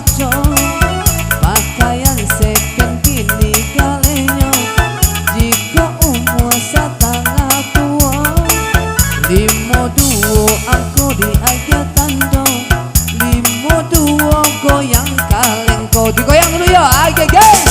cocok pakaian second kini kalenyo. Jika umur setengah tua, limo duo aku diajak tando. Limo duo goyang kalengko, digoyang dulu ya, aja guys.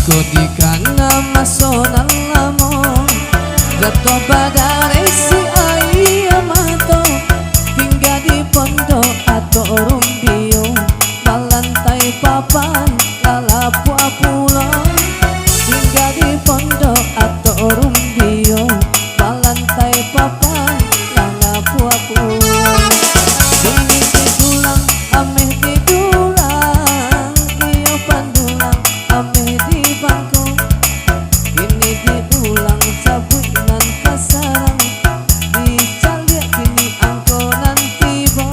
Kodikan nama sonang lamong jatuh badare si ayah mato. Tinggal di pondok atau rumbio, malantai papan lalapua pulau. Tinggal di pondok atau rumbio, malantai papan lalapua pulau. Ini didulang ameh didulang, iyo pandulang ameh di bangko. Ini diulang sabunan kasarang, dicaliak kini angko nanti bang.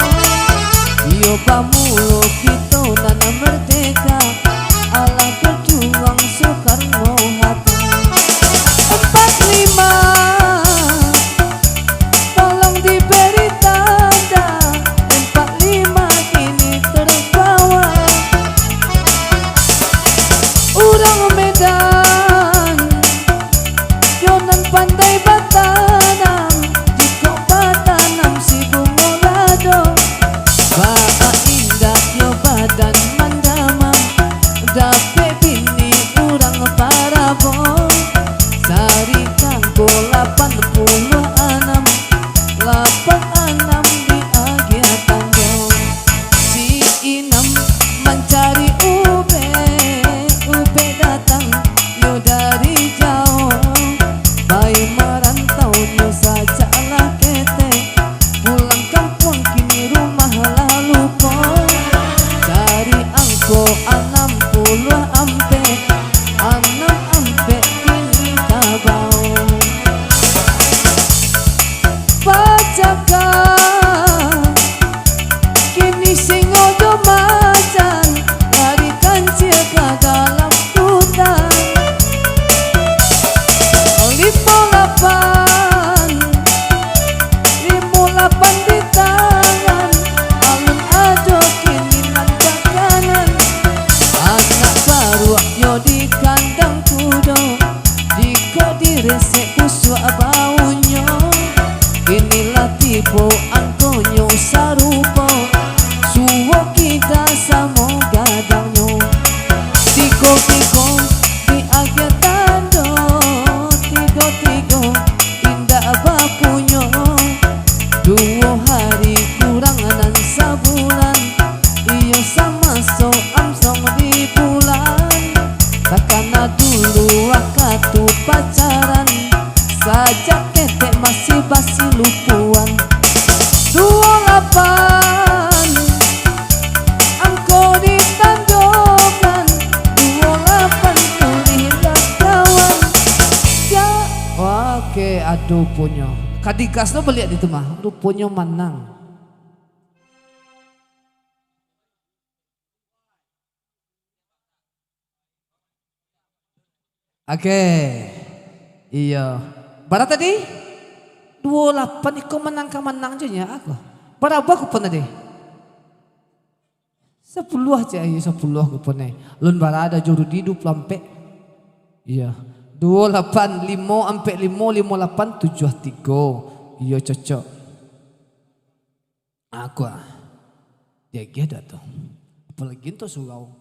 Iyo pamulo kita nana merdeka, ala berjuang Soekarno Hatta. 45 tolong diberi tanda, 45 kini terbawa. Urang Medan Yonan pandai batanam, jika batanam si bungolado. Baa indah yo badan mandamam, dape bini urang parabo. Sari kanggo 86 di agia tanggo. Si Inem mencari ube, ube datang yo dari jauh. Bayi merantau yo sajalah kete, pulang kampung kini rumah lalu po. Cari angko 60 ampe, 6 ampe kini tabau. Pacakan kini sing ojo macan, lari kancil ke dalam hutan. 58 di tangan, alun ado kini nanda kanan. Anak baru yo di kandang kudo, jika diresek usua baunya. Inilah tipe angkonyo sarupo, suwo kita samo gadangnya. Tigo-tigo di akhir tando, tigo-tigo indah bapunyo. 2 hari kurangan sabulan, iyo sama so amsong di bulan. Takana dulu waktu pacaran, sajak ketek masih basi lupuan. 28 angko ditandokan, 28 tulilah kawan ya. Oke, aduh punyo kadikas lo beliak di temah, aduh punyo manang. Oke, iya. Bara tadi 28 iko menang ka menang aja nya aku. Berapa aku pun tadi? 10 aja, iya 10 aku pun nih. Lun bara ada juru hidup lampe. Iya. 28 5 ampe 5 58 73. Iya cocok. Aku dia ada tuh. Apalagi itu surau.